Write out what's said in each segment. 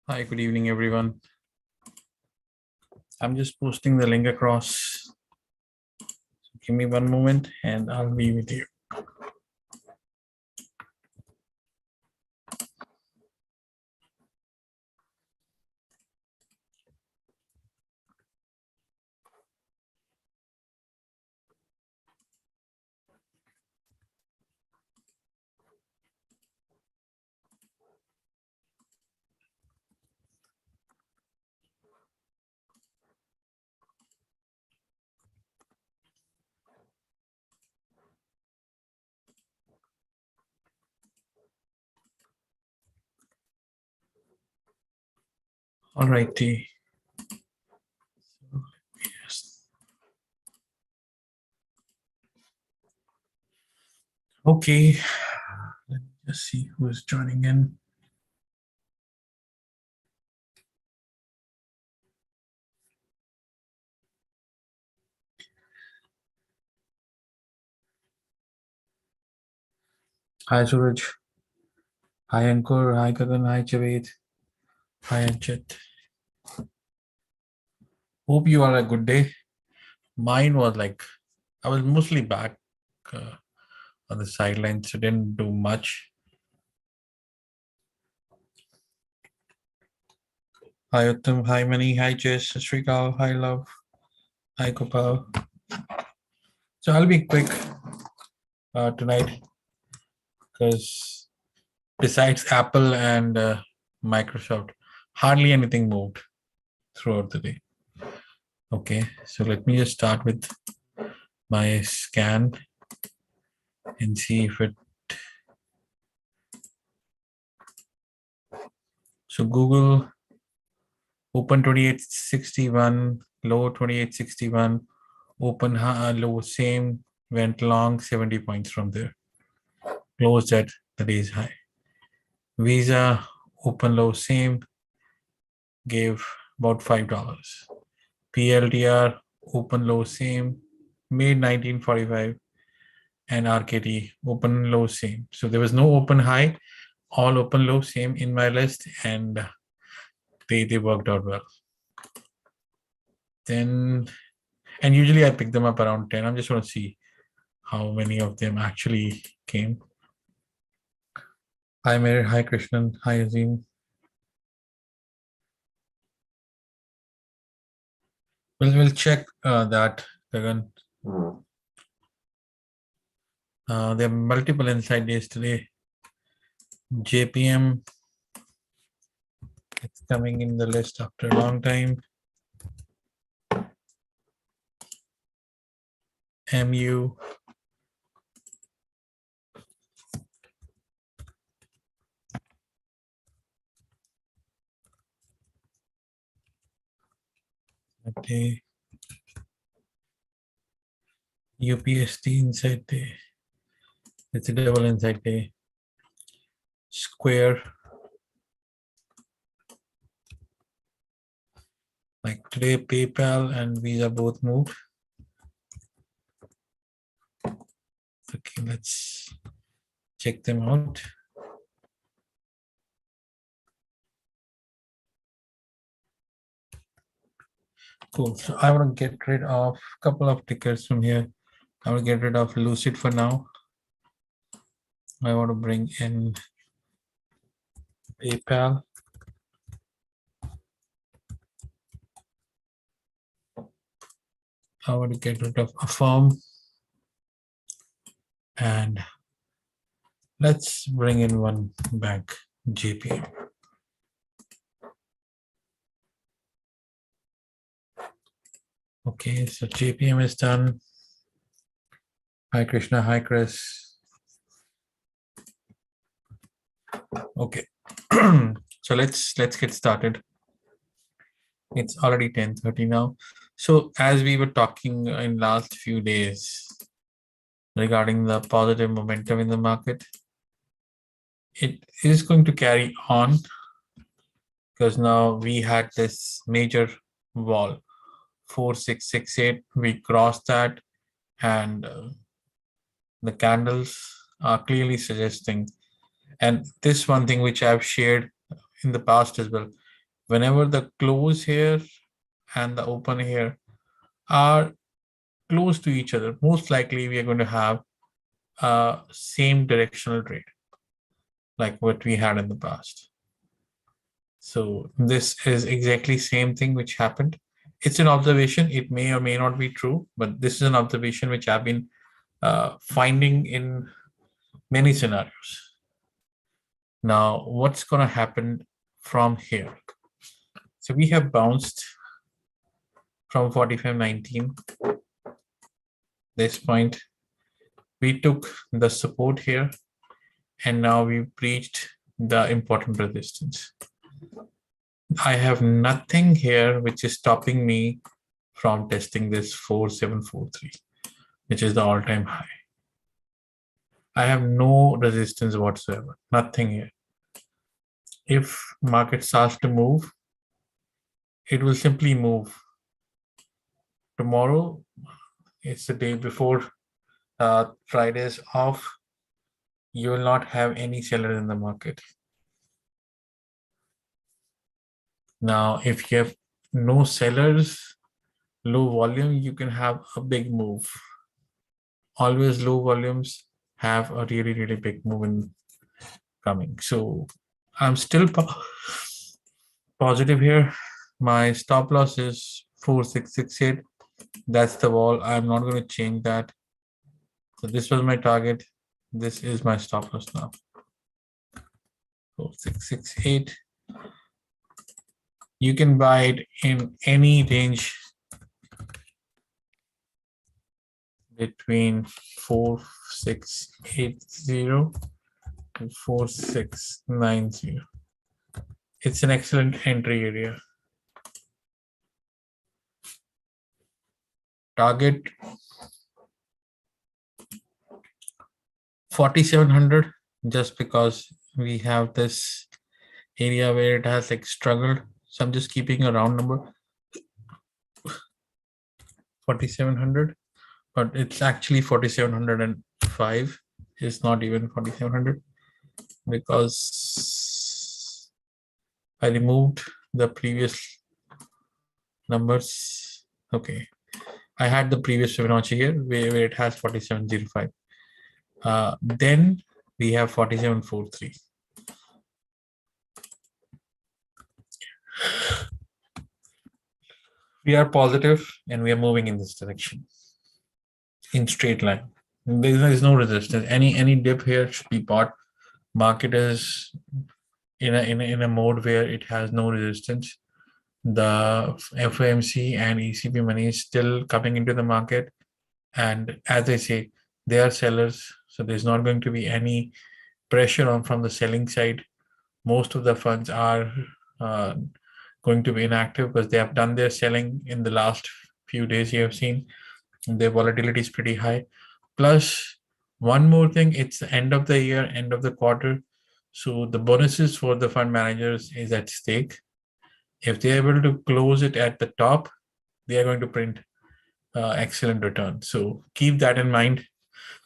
Hi, good evening, everyone. I'm just posting the link across. Give me one moment and I'll be with you. All righty. Yes. Okay. Let me just see who is joining in. Hi, Suraj. Hi, Ankur. Hi, Kagan. Hi, Javed. Hi, Anchit. Hope you are a good day. Mine was like, I was mostly back on the sidelines, so didn't do much. Hi, Uttam. Hi, Mani. Hi, Jess. Srikal. Hi, Love. Hi, Gopal. So I'll be quick tonight because besides Apple and Microsoft, hardly anything moved throughout the day. Okay, so let me just start with my scan and see if it. So Google open 2861, low 2861, open low same, went long 70 points from there, closed at the day's high. Visa open low same, gave about $5. PLTR open low same, made 1945, and RKT open low same. So there was no open high, all open low same in my list, and they worked out well. Then, and usually I pick them up around 10. I'm just going to see how many of them actually came. Hi Meher, hi Krishnan, hi Azim. We'll check that again. There are multiple inside days today. JPM, it's coming in the list after a long time. MU, okay. UPST inside day. It's a double inside day. Square. Like today, PayPal and Visa both moved. Okay, let's check them out. Cool. So I want to get rid of a couple of tickers from here. I want to get rid of Lucid for now. I want to bring in PayPal. I want to get rid of Affirm. And let's bring in one bank, JPM. Okay, so JPM is done. Hi Krishna, hi Chris. Okay, so let's get started. It's already 10:30 now. So as we were talking in last few days regarding the positive momentum in the market, it is going to carry on because now we had this major wall 4668. We crossed that, and the candles are clearly suggesting, and this one thing which I've shared in the past as well, Whenever the close here and the open here are close to each other, most likely we are going to have a same directional trade like what we had in the past. So this is exactly same thing which happened. It's an observation. It may or may not be true, but this is an observation which I've been finding in many scenarios. Now, what's going to happen from here? So we have bounced from 45.19. This point, we took the support here, and now we breached the important resistance. I have nothing here which is stopping me from testing this 4743, which is the all-time high. I have no resistance whatsoever, nothing here. If market starts to move, it will simply move. Tomorrow, it's the day before Friday's off. You will not have any seller in the market. Now, if you have no sellers, low volume, you can have a big move. Always low volumes have a really, really big move in coming. So I'm still positive here. My stop loss is 4668. That's the wall. I'm not going to change that. So this was my target. This is my stop loss now. 4668. You can buy it in any range between 4680 to 4690. It's an excellent entry area. Target 4700, just because we have this area where it has like struggled. So I'm just keeping a round number, 4700, but it's actually 4705. It's not even 4700 because I removed the previous numbers. Okay, I had the previous Fibonacci here where it has 4705. Then we have 4743. We are positive and we are moving in this direction in straight line. There is no resistance. Any dip here should be bought. Market is in a mode where it has no resistance. The FOMC and ECB money is still coming into the market, and as I say, they are sellers, so there's not going to be any pressure on from the selling side. Most of the funds are going to be inactive because they have done their selling in the last few days. You have seen their volatility is pretty high. Plus, one more thing, it's the end of the year, end of the quarter. So the bonuses for the fund managers is at stake. If they're able to close it at the top, they are going to print excellent return. So keep that in mind,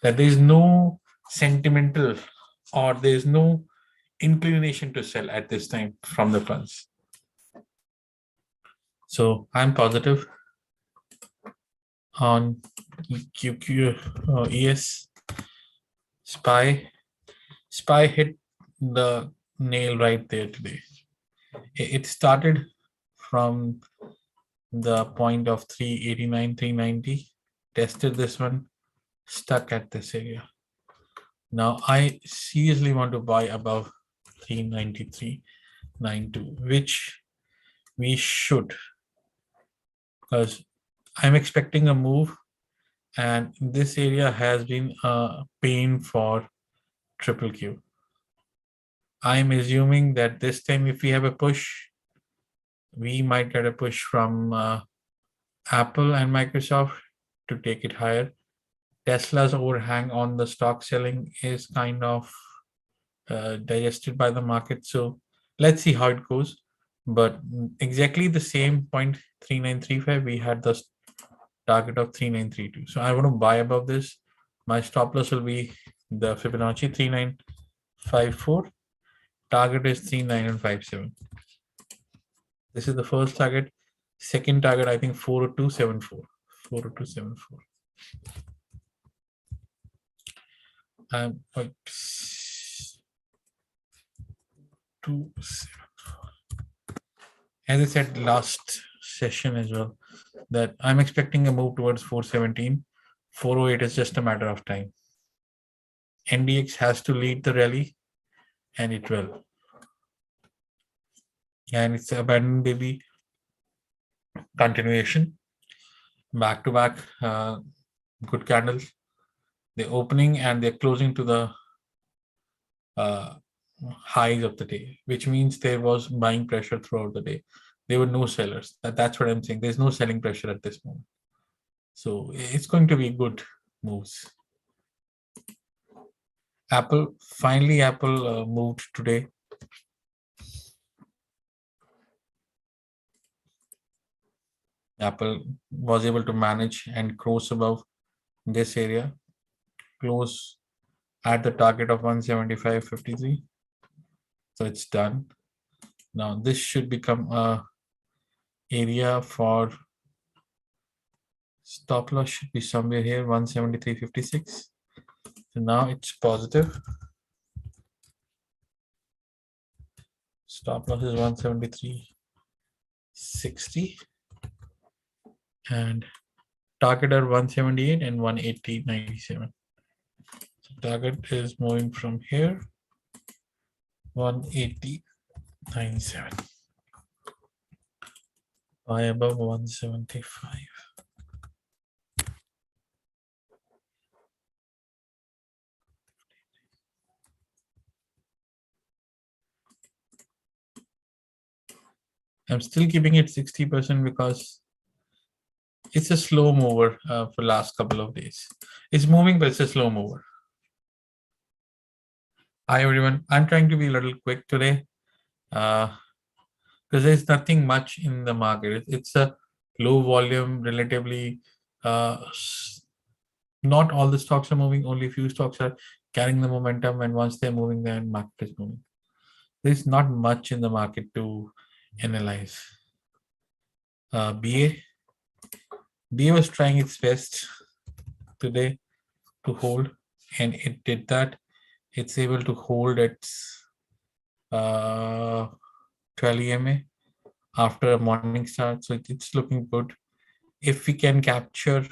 that there is no sentimental or there is no inclination to sell at this time from the funds. So I'm positive on ES. SPY hit the nail right there today. It started from the point of 389, 390, tested this one, stuck at this area. Now I seriously want to buy above 393.92, which we should, because I'm expecting a move, and this area has been a pain for triple Q. I'm assuming that this time if we have a push, we might get a push from Apple and Microsoft to take it higher. Tesla's overhang on the stock selling is kind of digested by the market. So let's see how it goes. But exactly the same point 3935, we had the target of 3932. So I want to buy above this. My stop loss will be the Fibonacci 3954. Target is 3957. This is the first target. Second target, I think 40274. 40274. Like 274. As I said last session as well, that I'm expecting a move towards 417. 408 is just a matter of time. NDX has to lead the rally, and it will. And it's abandoned baby continuation. Back to back, good candles. They're opening and they're closing to the highs of the day, which means there was buying pressure throughout the day. There were no sellers. That's what I'm saying. There's no selling pressure at this moment. So it's going to be good moves. Apple, finally, Apple moved today. Apple was able to manage and cross above this area, close at the target of 175.53. So it's done. Now this should become a area for stop loss should be somewhere here, 173.56. So now it's positive. Stop loss is 173.60 and target are 178 and 180.97. So target is moving from here, 180.97. Buy above 175. I'm still keeping it 60% because it's a slow mover for last couple of days. It's moving, but it's a slow mover. Hi, everyone. I'm trying to be a little quick today because there's nothing much in the market. It's a low volume, relatively. Not all the stocks are moving. Only a few stocks are carrying the momentum. And once they're moving, then market is moving. There's not much in the market to analyze. BA was trying its best today to hold, and it did that. It's able to hold its 12 EMA after a morning start, so it's looking good. If we can capture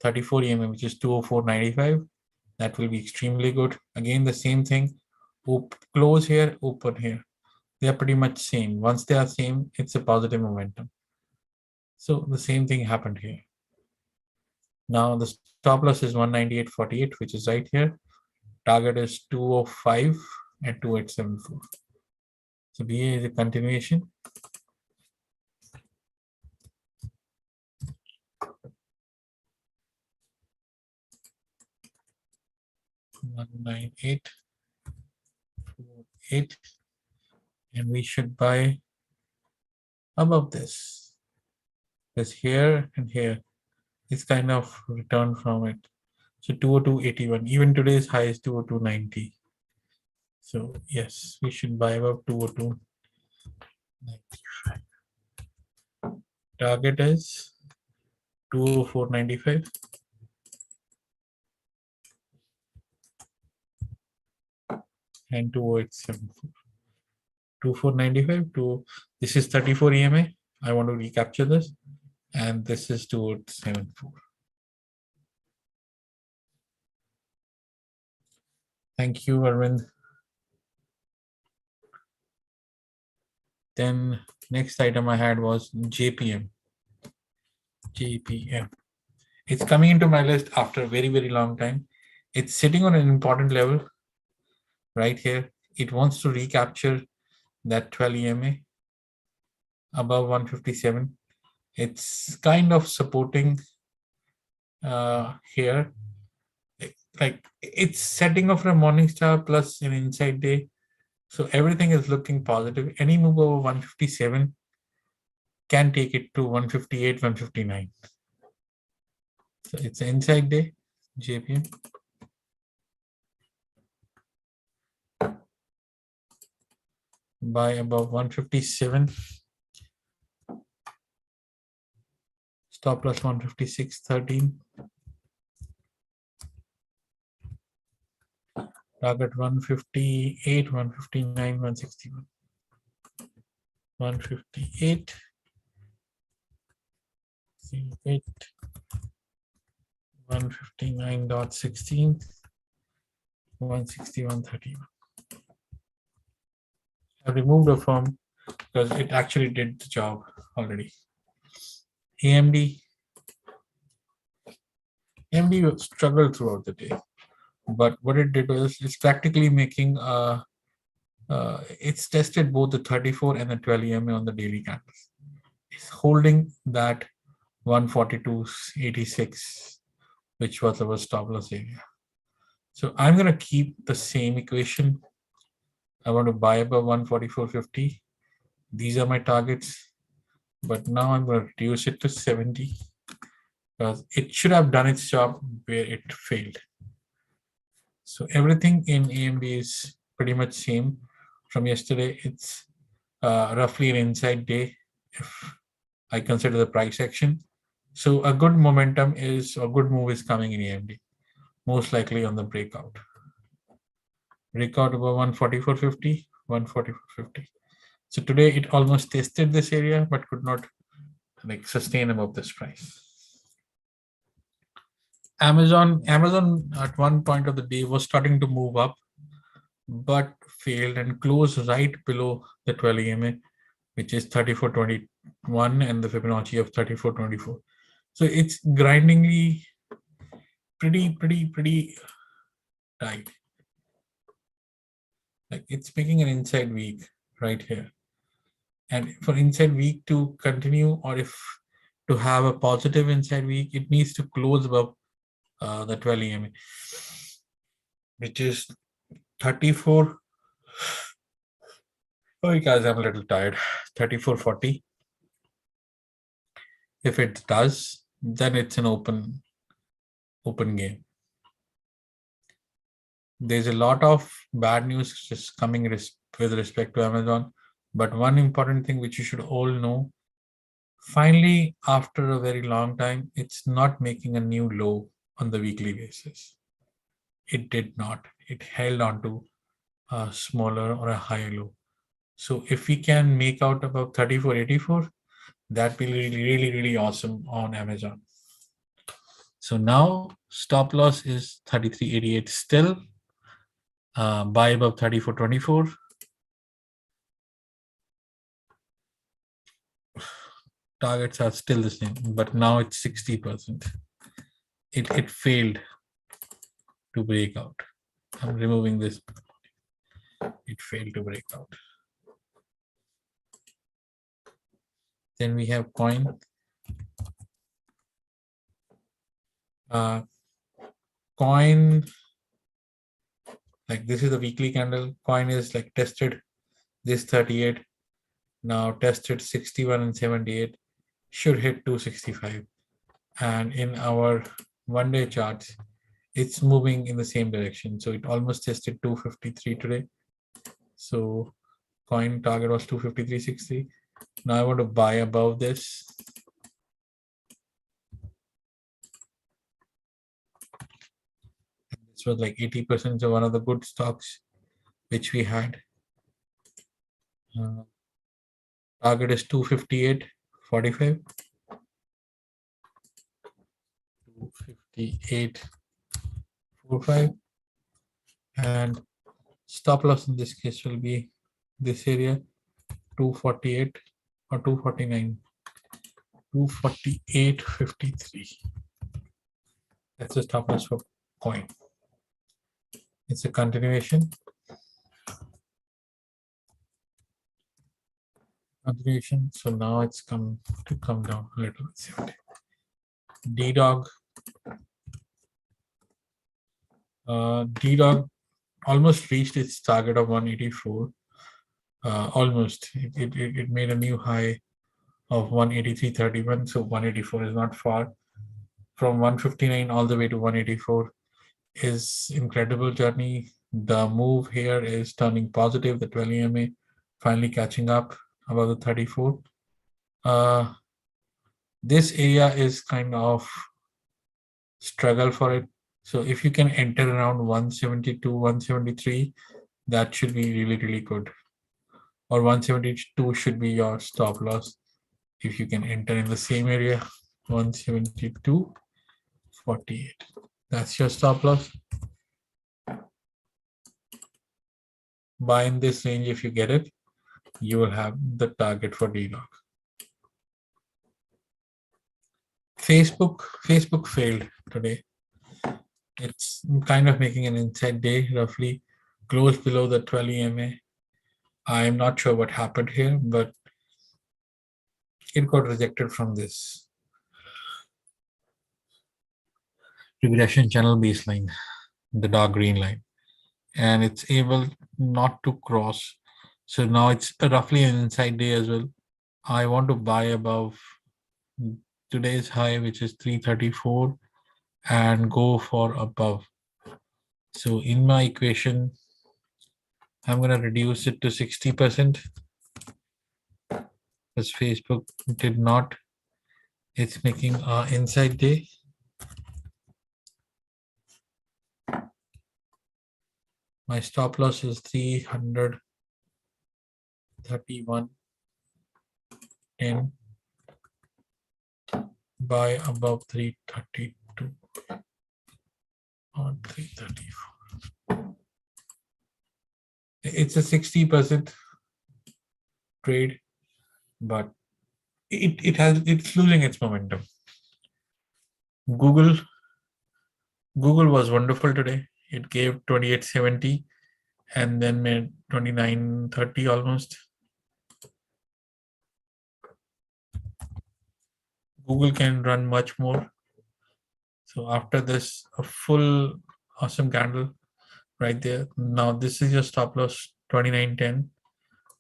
34 EMA, which is 204.95, that will be extremely good. Again, the same thing. Close here, open here. They are pretty much same. Once they are same, it's a positive momentum. So the same thing happened here. Now the stop loss is 198.48, which is right here. Target is 205 and 2874. So BA is a continuation. One nine eight 8, and we should buy above this. Because here and here, it's kind of return from it. So 202.81. Even today's high is 202.90. So yes, we should buy above 202.95. Target is 204.95. And 208.74. 2495 to this is 34 EMA. I want to recapture this, and this is 2874. Thank you, Arvind. Then next item I had was JPM. JPM. It's coming into my list after a very, very long time. It's sitting on an important level right here. It wants to recapture that 12 EMA above 157. It's kind of supporting here. Like it's setting off a morning star plus an inside day. So everything is looking positive. Any move over 157 can take it to 158, 159. So it's an inside day, JPM. Buy above 157 Stop loss 156.13. Target 158, 159, 161. 158. 159.16. 161.31. I removed the firm because it actually did the job already. AMD struggled throughout the day, but what it did was it's practically making it's tested both the 34 and the 12 EMA on the daily candles. It's holding that 142.86, which was our stop loss area. So I'm going to keep the same equation. I want to buy above 144.50. These are my targets, but now I'm going to reduce it to 70 because it should have done its job where it failed. So everything in AMD is pretty much same from yesterday. It's roughly an inside day if I consider the price action. So a good momentum is, a good move is coming in AMD, most likely on the breakout. Breakout over 144.50, 144.50. So today it almost tested this area, but could not like sustain above this price. Amazon at one point of the day was starting to move up, but failed and closed right below the 12 EMA, which is 34.21 and the Fibonacci of 34.24. So it's grindingly pretty tight. Like it's making an inside week right here. And for inside week to continue, or if to have a positive inside week, it needs to close above the 12 EMA, which is 34. Oh, guys, I'm a little tired. 34.40. If it does, then it's an open game. There's a lot of bad news just coming with respect to Amazon, but one important thing which you should all know, finally, after a very long time, it's not making a new low on the weekly basis. It did not. It held on to a smaller or a higher low. So if we can make out about 34.84, that will be really awesome on Amazon. So now stop loss is 33.88 still. Buy above 34.24. Targets are still the same, but now it's 60%. It failed to break out. I'm removing this. It failed to break out. Then we have coin. Coin, like this is the weekly candle. Coin is like tested this 38, now tested 61 and 78, should hit 265. And in our one-day charts, it's moving in the same direction. So it almost tested 253 today. So coin target was 253.60. Now I want to buy above this. This was like 80% of one of the good stocks which we had. Target is 258.45. 258.45. And stop loss in this case will be this area, 248 or 249. 248.53. That's the stop loss for coin. It's a continuation. So now it's come down a little bit. D-Dog. D-Dog almost reached its target of 184. Almost. It made a new high of 183.31. So 184 is not far. From 159 all the way to 184 is incredible journey. The move here is turning positive. The 12 EMA finally catching up above the 34. This area is kind of struggle for it. So if you can enter around 172, 173, that should be really, really good. Or 172 should be your stop loss. If you can enter in the same area, 172.48. That's your stop loss. Buy in this range. If you get it, you will have the target for D-Log. Facebook failed today. It's kind of making an inside day, roughly close below the 12 EMA. I'm not sure what happened here, but it got rejected from this regression channel baseline, the dark green line, and it's able not to cross. So now it's roughly an inside day as well. I want to buy above today's high, which is 334, and go for above. So in my equation, I'm going to reduce it to 60% because Facebook did not. It's making an inside day. My stop loss is 331.10. Buy above 332 on 334. It's a 60% trade, but it's losing its momentum. Google was wonderful today. It gave 2870 and then made 2930 almost. Google can run much more. So after this, a full awesome candle right there. Now this is your stop loss 2910.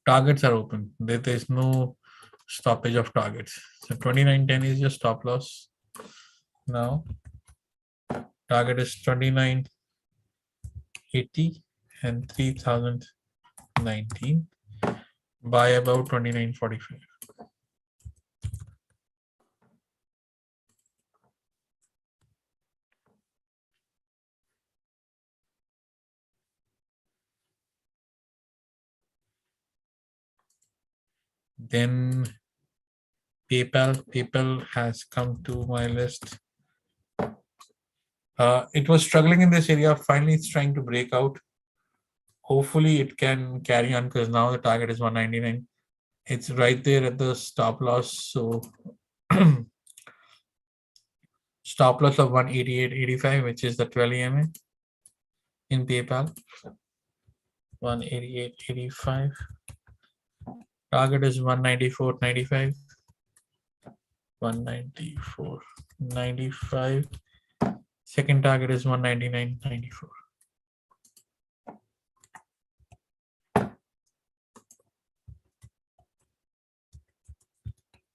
Targets are open. There's no stoppage of targets. So 2910 is your stop loss. Now target is 2980 and 3019. Buy about 2945. Then PayPal has come to my list. It was struggling in this area. Finally, it's trying to break out. Hopefully, it can carry on because now the target is 199. It's right there at the stop loss. So stop loss of 188.85, which is the 12 EMA in PayPal. 188.85. Target is 194.95. 194.95. Second target is 199.94.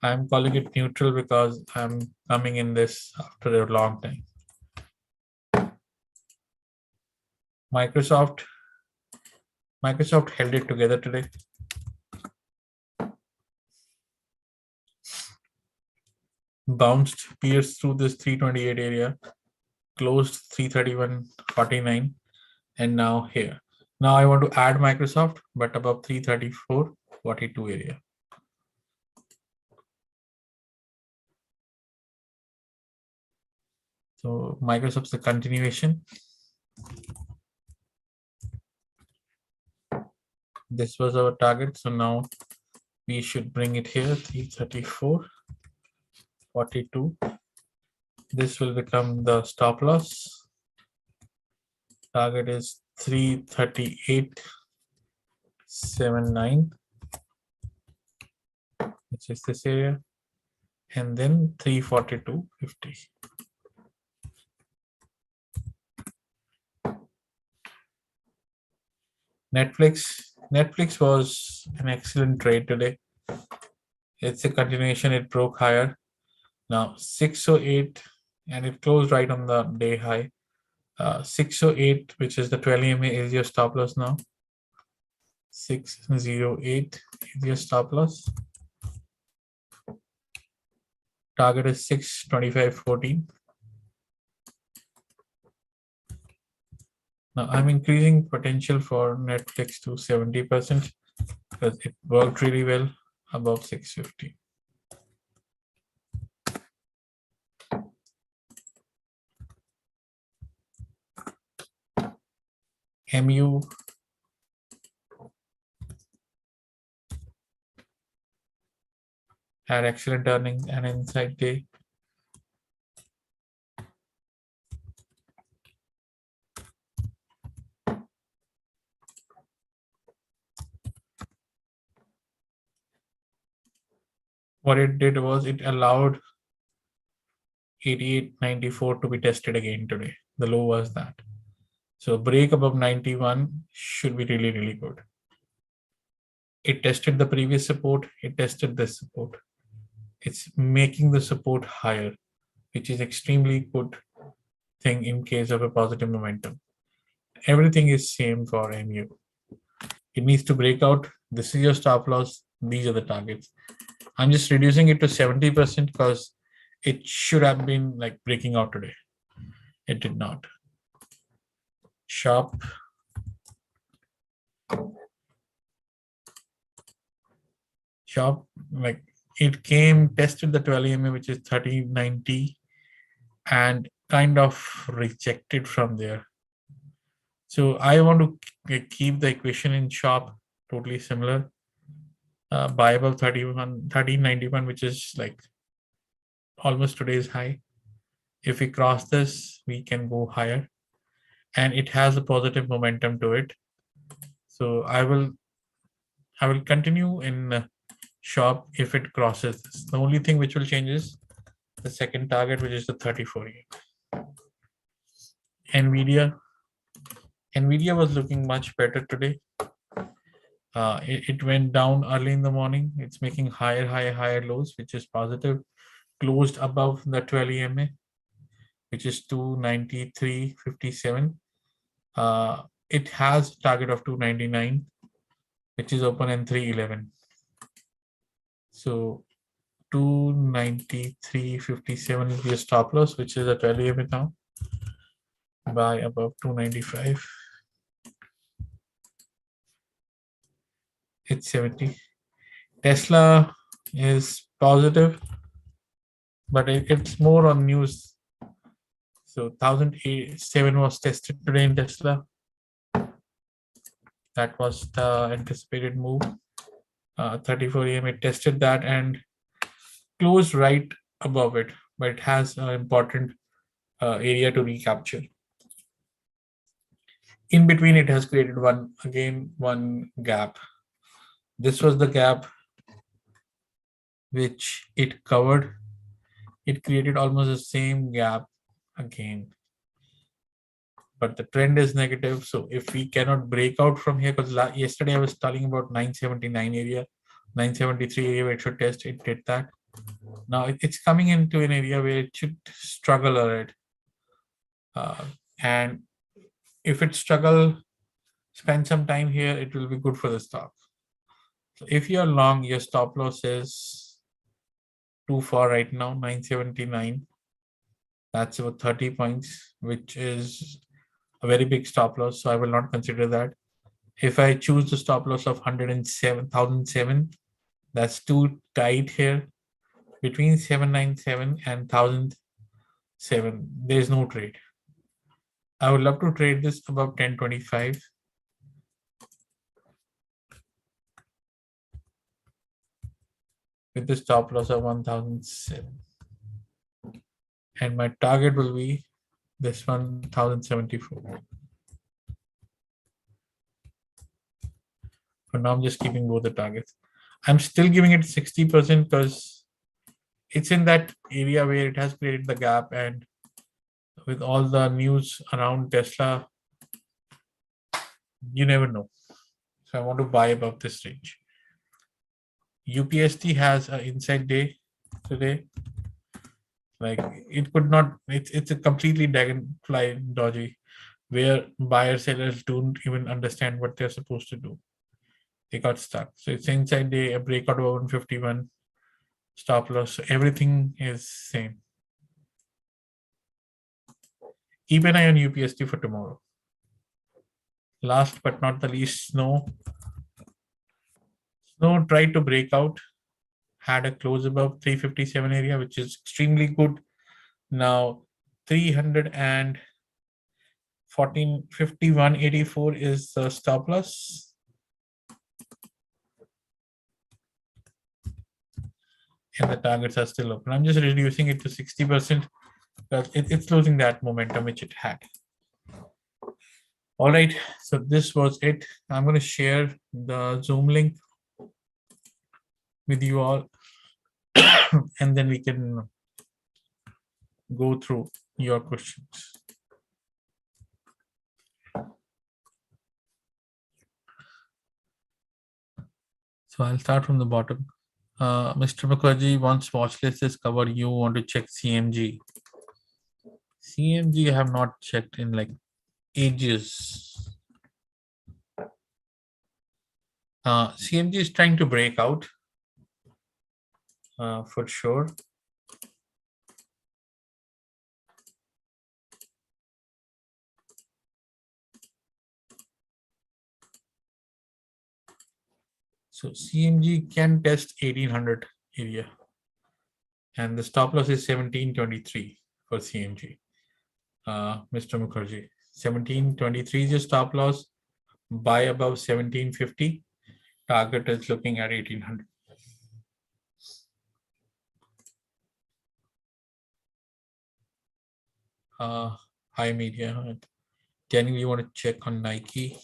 I'm calling it neutral because I'm coming in this after a long time. Microsoft held it together today. Bounced, pierced through this 328 area, closed 331.49, and now here. Now I want to add Microsoft, but above 334.42 area. So Microsoft's the continuation. This was our target, so now we should bring it here, 334.42. This will become the stop loss. Target is 338.79, which is this area, and then 342.50. Netflix was an excellent trade today. It's a continuation. It broke higher. Now 608, and it closed right on the day high. 608, which is the 12 EMA, is your stop loss now. 608 is your stop loss. Target is 625.14. Now I'm increasing potential for Netflix to 70% because it worked really well above 650. MU had excellent earnings and inside day. What it did was it allowed 88.94 to be tested again today. The low was that. So break above 91 should be really, really good. It tested the previous support. It tested this support. It's making the support higher, which is extremely good thing in case of a positive momentum. Everything is same for MU. It needs to break out. This is your stop loss. These are the targets. I'm just reducing it to 70% because it should have been like breaking out today. It did not. Sharp. Sharp, like it came, tested the 12 EMA, which is 3090, and kind of rejected from there. So I want to keep the equation in Sharp totally similar. Buy above 1391, which is like almost today's high. If we cross this, we can go higher, and it has a positive momentum to it. So I will continue in Sharp if it crosses this. The only thing which will change is the second target, which is the 3048. Nvidia was looking much better today. It went down early in the morning. It's making higher lows, which is positive. Closed above the 12 EMA, which is 293.57. It has a target of 299, which is open in 311. So 293.57 is your stop loss, which is a 12 EMA now. Buy above 295. It's 70. Tesla is positive, but it's more on news. So 1007 was tested today in Tesla. That was the anticipated move. 34 EMA tested that and closed right above it, but it has an important area to recapture. In between, it has created one gap. This was the gap which it covered. It created almost the same gap again, but the trend is negative. So if we cannot break out from here, because yesterday I was telling about 979 area, 973 area where it should test, it did that. Now it's coming into an area where it should struggle a bit, and if it struggle, spend some time here, it will be good for the stock. So if you're long, your stop loss is too far right now, 979. That's about 30 points, which is a very big stop loss. So I will not consider that. If I choose the stop loss of 107,007, that's too tight here. Between 797 and 1007, there's no trade. I would love to trade this above 1025. With the stop loss of 1007. And my target will be this 1074. For now, I'm just keeping both the targets. I'm still giving it 60% because it's in that area where it has created the gap, and with all the news around Tesla, you never know. So I want to buy above this range. UPST has an inside day today. Like it could not, it's a completely dragonfly dodgy where buyer sellers don't even understand what they're supposed to do. They got stuck. So it's inside day, a breakout of 151. stop loss. So everything is same. Keep an eye on UPST for tomorrow. Last but not the least, Snow. Snow tried to break out, had a close above 357 area, which is extremely good. Now 314.51.84 is the stop loss. And the targets are still open. I'm just reducing it to 60% because it's losing that momentum which it had. All right, so this was it. I'm going to share the Zoom link with you all, and then we can go through your questions. So I'll start from the bottom. Mr. Mukherjee, once watch list is covered, you want to check CMG. CMG I have not checked in like ages. CMG is trying to break out for sure. So CMG can test 1800 area, and the stop loss is 1723 for CMG. Mr. Mukherjee, 1723 is your stop loss. Buy above 1750. Target is looking at 1800. High media. Danny, you want to check on Nike?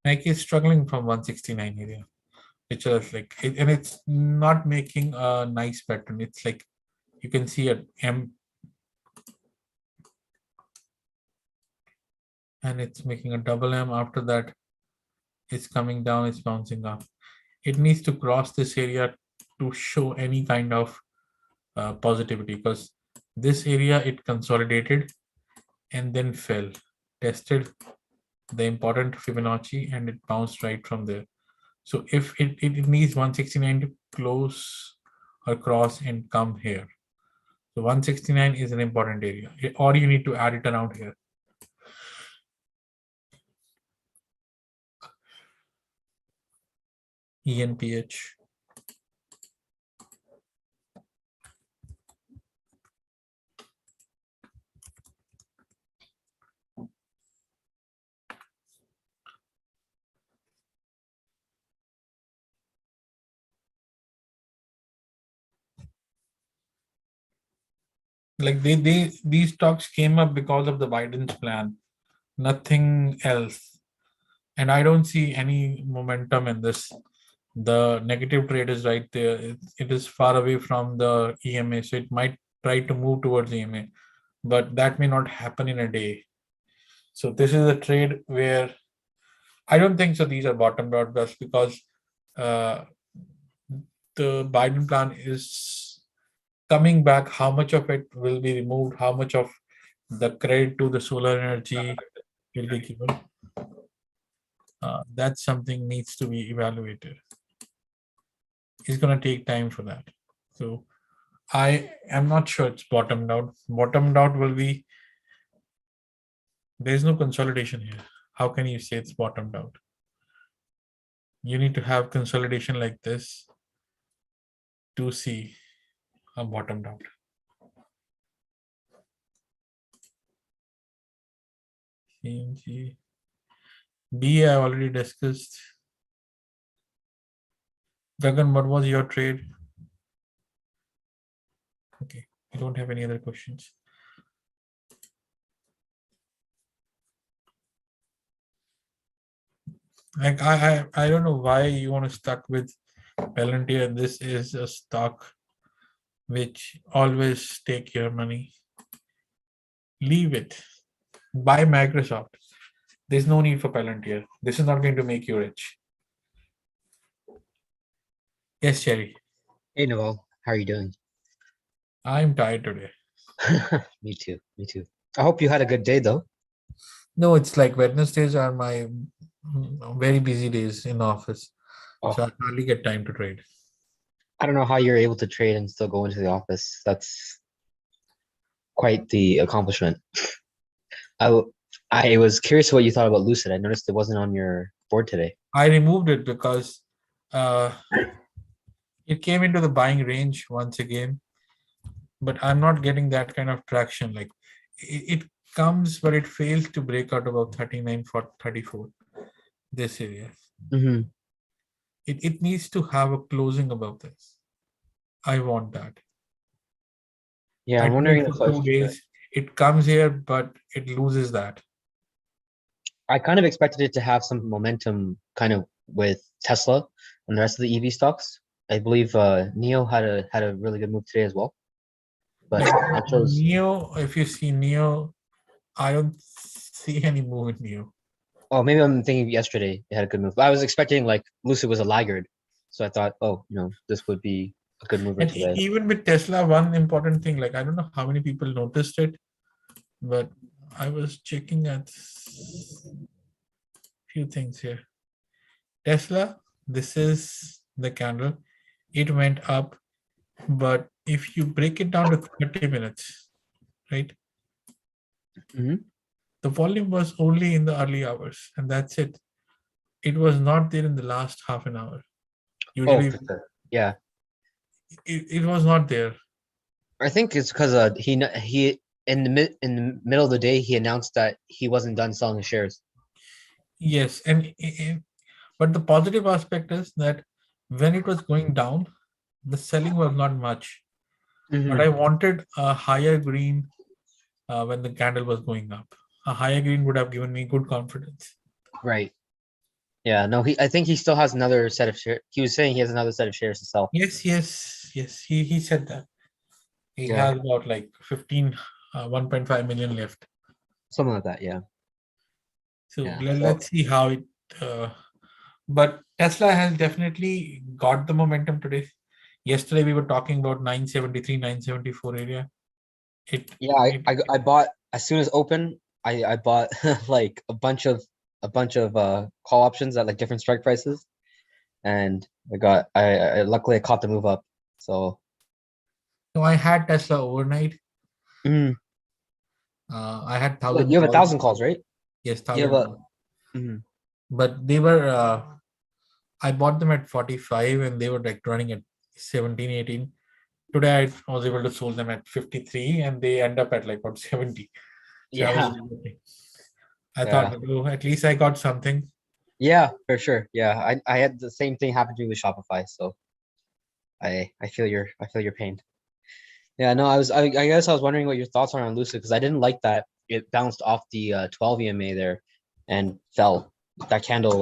Nike is struggling from 169 area, which is like, and it's not making a nice pattern. It's like you can see an M, and it's making a double M. After that, it's coming down, it's bouncing up. It needs to cross this area to show any kind of positivity, because this area it consolidated and then fell, tested the important Fibonacci, and it bounced right from there. So if it needs 169 to close or cross and come here. So 169 is an important area, or you need to add it around here. ENPH. Like these stocks came up because of the Biden's plan, nothing else. And I don't see any momentum in this. The negative trade is right there. It is far away from the EMA, so it might try to move towards EMA, but that may not happen in a day. So this is a trade where I don't think so. These are bottomed out just because the Biden plan is coming back. How much of it will be removed? How much of the credit to the solar energy will be given? That's something needs to be evaluated. It's going to take time for that. So I am not sure it's bottomed out. Bottomed out will be, there's no consolidation here. How can you say it's bottomed out? You need to have consolidation like this to see a bottomed out. CMG. B I already discussed. Gagan, what was your trade? Okay, I don't have any other questions. Like I don't know why you want to stuck with Palantir. This is a stock which always take your money. Leave it. Buy Microsoft. There's no need for Palantir. This is not going to make you rich. Yes, Cherry. Hey, Naval, how are you doing? I'm tired today. Me too. Me too. I hope you had a good day, though. No, it's like Wednesdays are my very busy days in office. So Oh, I hardly get time to trade. I don't know how you're able to trade and still go into the office. That's quite the accomplishment. I w- I was curious what you thought about Lucid. I noticed it wasn't on your board today. I removed it because uh, it came into the buying range once again, but I'm not getting that kind of traction. Like it comes, but it fails to break out about 39 for 34, this area. Hmm. It needs to have a closing above this. I want that. Yeah, I I'm trade wondering for if 2 days. It comes here, but it loses that. I kind of expected it to have some momentum kind of with Tesla and the rest of the EV stocks. I believe Neo had a really good move today as well, but Like I chose. Neo, if you see Neo, I don't see any move in Neo. Oh, maybe I'm thinking yesterday it had a good move. I was expecting like Lucid was a laggard, so I thought, oh, this would be a good mover And today. even with Tesla, one important thing, like I don't know how many people noticed it, but I was checking at few things here. Tesla, this is the candle. It went up, but if you break it down to 30 minutes, right? Hmm. The volume was only in the early hours, and that's it. It was not there in the last half an hour. Oh, Usually, for sure. Yeah, it was not there. I think it's because he in the middle of the day he announced that he wasn't done selling his shares. Yes, but the positive aspect is that when it was going down, the selling was not much. But Hmm. I wanted a higher green when the candle was going up. A higher green would have given me good confidence. Right. Yeah. No. I think he still has another set of shares. He was saying he has another set of shares to sell. Yes, yes, yes. He said that he Yeah. has about like 1.5 million left. Something like that. Yeah. So Yeah. let's So see how it. Uh, but Tesla has definitely got the momentum today. Yesterday we were talking about 973, 974 area. It, yeah, it I bought as soon as open. I bought like a bunch of call options at like different strike prices, and I luckily I caught the move up. So so I had Tesla overnight. mm, I had you thousand have a calls. thousand calls, right? Yes, You have thousand a calls. mm, But they were I bought them at 45 and they were like running at 17, 18. Today I was able to sold them at 53 and they end up at like about 70. So I was yeah. really I thought, Yeah. oh, at least I got something. Yeah, for sure. Yeah, I had the same thing happen to me with Shopify, so I feel your pain. Yeah, no, I guess I was wondering what your thoughts are on Lucid because I didn't like that it bounced off the 12 EMA there and fell. That candle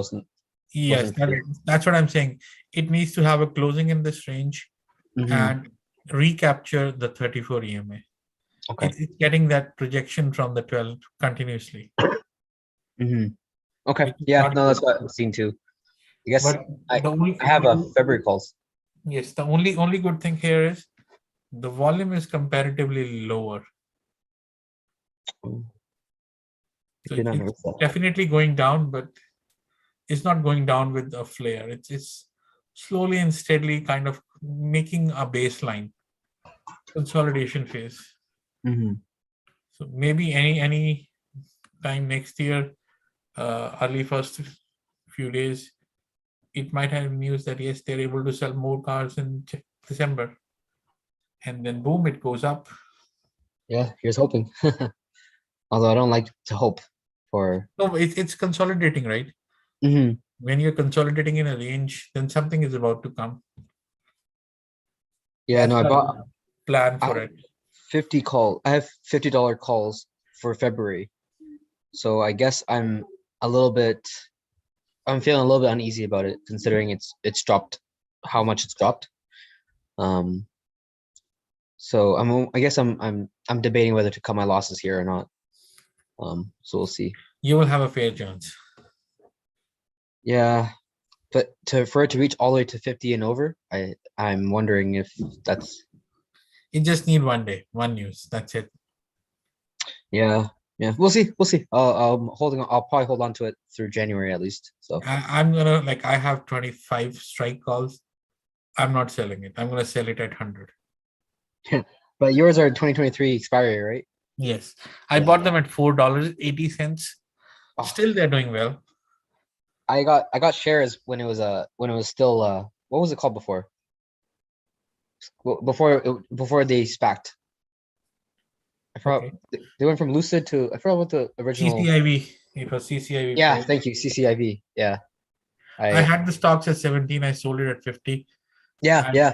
Yes, wasn't pretty. that's what I'm saying. It needs to have a closing in this range Hmm. and recapture the 34 EMA. Okay. It's getting that projection from the 12 continuously, Hmm. Okay. which is Yeah, not no, that's good. what I've seen too. I guess But I the only I have a February calls. yes, the only good thing here is the volume is comparatively lower. Oh, I So did not it's notice that. definitely going down, but it's not going down with a flare. It's slowly and steadily kind of making a baseline consolidation phase. Hmm. So maybe any time next year, early first few days, it might have news that yes, they're able to sell more cars in December, and then boom, it goes up. Yeah, here's hoping. Although I don't like to hope for. No, it's consolidating, right? Hmm. When you're consolidating in a range, then something is about to come. Yeah, That's no, the plan I for have it. I have $50 calls for February. So I guess I'm feeling a little bit uneasy about it considering it's dropped how much it's dropped. Um so I guess I'm debating whether to cut my losses here or not. So we'll see. You will have a fair chance. Yeah, but for it to reach all the way to 50 and over, I'm wondering if that's You just need one day, one news. That's it. yeah. Yeah, we'll see. We'll see. I'll probably hold on to it through January at least. So I'm gonna like I have 25 strike calls. I'm not selling it. I'm gonna sell it at 100. but yours are 2023 expiry, right? Yes, I Yeah. bought them at $4.80. Oh, Still, they're doing well. I got shares when it was still what was it called before? Before they SPACed. I forgot Okay, they went from Lucid to I forgot what the original. CCIV. It was CCIV Yeah, price. thank you, CCIV. Yeah. I I had the stocks at 17. I sold it at 50. yeah, And yeah.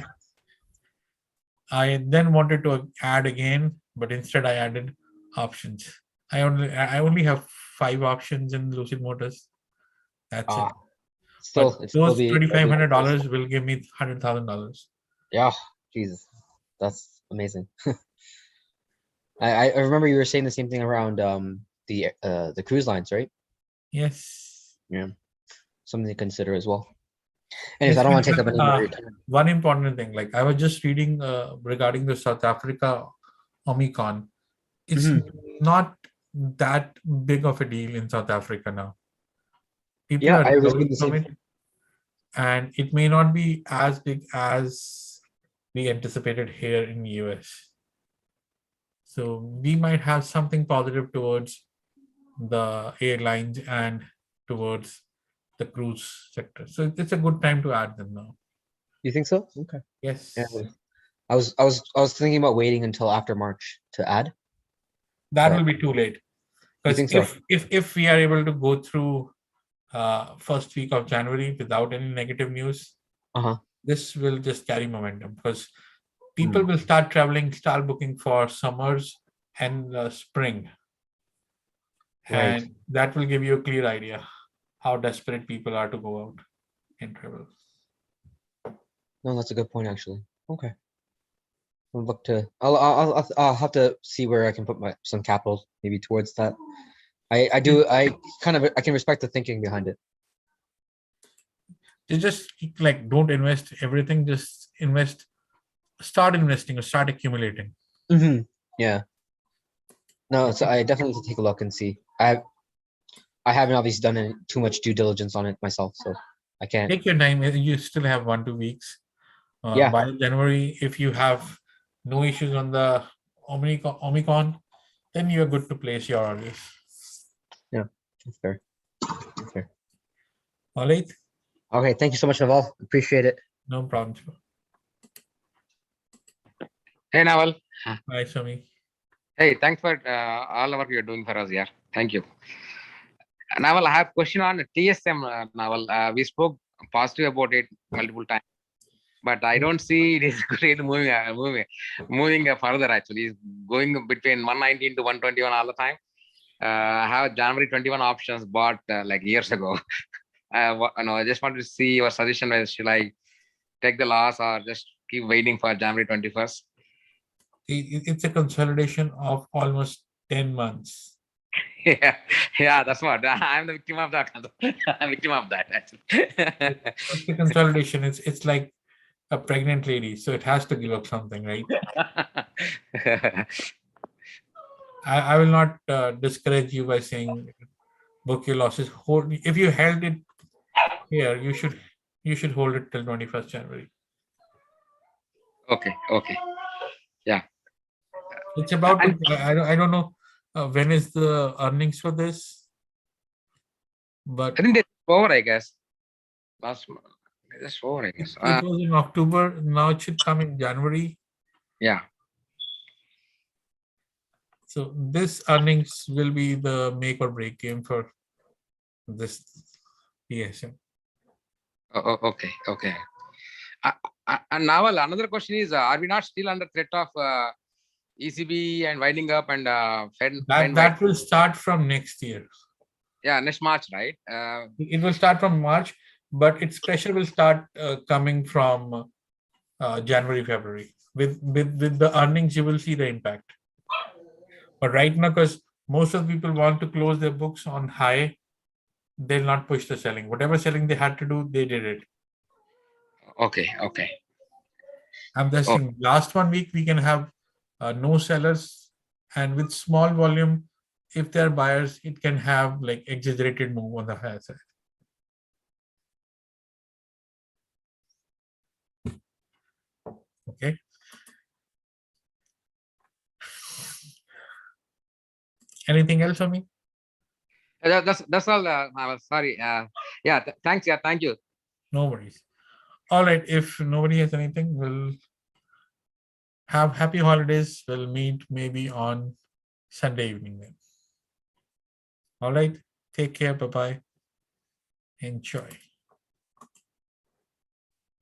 I then wanted to add again, but instead I added options. I only have 5 options in Lucid Motors. That's it. Uh But still it's still those be thirty it'll five be hundred nice. dollars will give me $100,000. Yeah, Jesus. That's amazing. I remember you were saying the same thing around the cruise lines, right? Yes. Yeah. Something to consider as well. Anyways, I Yes. don't want to take up any more of your time. One important thing, like I was just reading regarding the South Africa Omicron. It's Mhm. not that big of a deal in South Africa now. People Yeah, are I was reading recovering the from same it, thing. and it may not be as big as we anticipated here in the US. So we might have something positive towards the airlines and towards the cruise sector. So it's a good time to add them now. You think so? Okay. Yeah. Yes, I was thinking about waiting until after March to add, that will but be too late you because think so? if we are able to go through first week of January without any negative news, Uh-huh. this will just carry momentum because people Hmm. will start traveling, start booking for summers and spring, Right. and that will give you a clear idea how desperate people are to go out and travel. No, that's a good point actually. Okay. I'll look to I'll have to see where I can put my some capital maybe towards that. I can respect the thinking behind it. You just like don't invest everything, just invest, start investing or start accumulating. Hmm. Yeah. No, so I definitely need to take a look and see. I haven't obviously done too much due diligence on it myself, so I can't. Take your time. You still have 1 2 weeks. Yeah, By January, if you have no issues on the Omicron, then you're good to place your orders. yeah, that's fair. That's fair. All right, Okay, thank you so much, Naval. Appreciate it. no problem. Hey, Naval. Bye, Swami. Hey, thanks for all the work you're doing for us here. Thank you. Naval, I have a question on TSM, Naval. We spoke positive about it multiple times, but I don't see it is great moving further actually. It's going between 119 to 121 all the time. I have January 21 options bought like years ago. I just wanted to see your suggestion whether should I take the loss or just keep waiting for January 21st? It's a consolidation of almost 10 months. Yeah, yeah, that's what I'm the victim of that. I'm victim of that actually. It's a consolidation. It's like a pregnant lady, so it has to give up something, right? I will not discourage you by saying book your losses. Hold if you held it here, you should hold it till 21st January. Okay, okay, yeah. It's about And I don't know when is the earnings for this, but I think that's over, I guess. Last month, that's over, I it, guess. it was in October. Now it should come in January. Yeah. So this earnings will be the make or break game for this PSM. Okay, okay. And now another question is: Are we not still under threat of ECB and winding up and Fed? That will start from next year. Yeah, next March, right? It will start from March, but its pressure will start coming from January, February. With the earnings, you will see the impact. But right now, because most of the people want to close their books on high, they'll not push the selling. Whatever selling they had to do, they did it. Okay, okay. I'm just Oh, saying, last 1 week we can have no sellers, and with small volume, if they're buyers, it can have like exaggerated move on the higher side. Okay. Anything else for me? That's all. Naval. Sorry. Yeah. Thanks. Yeah. Thank you. No worries. All right. If nobody has anything, we'll have happy holidays. We'll meet maybe on Sunday evening then. All right. Take care. Bye bye. Enjoy.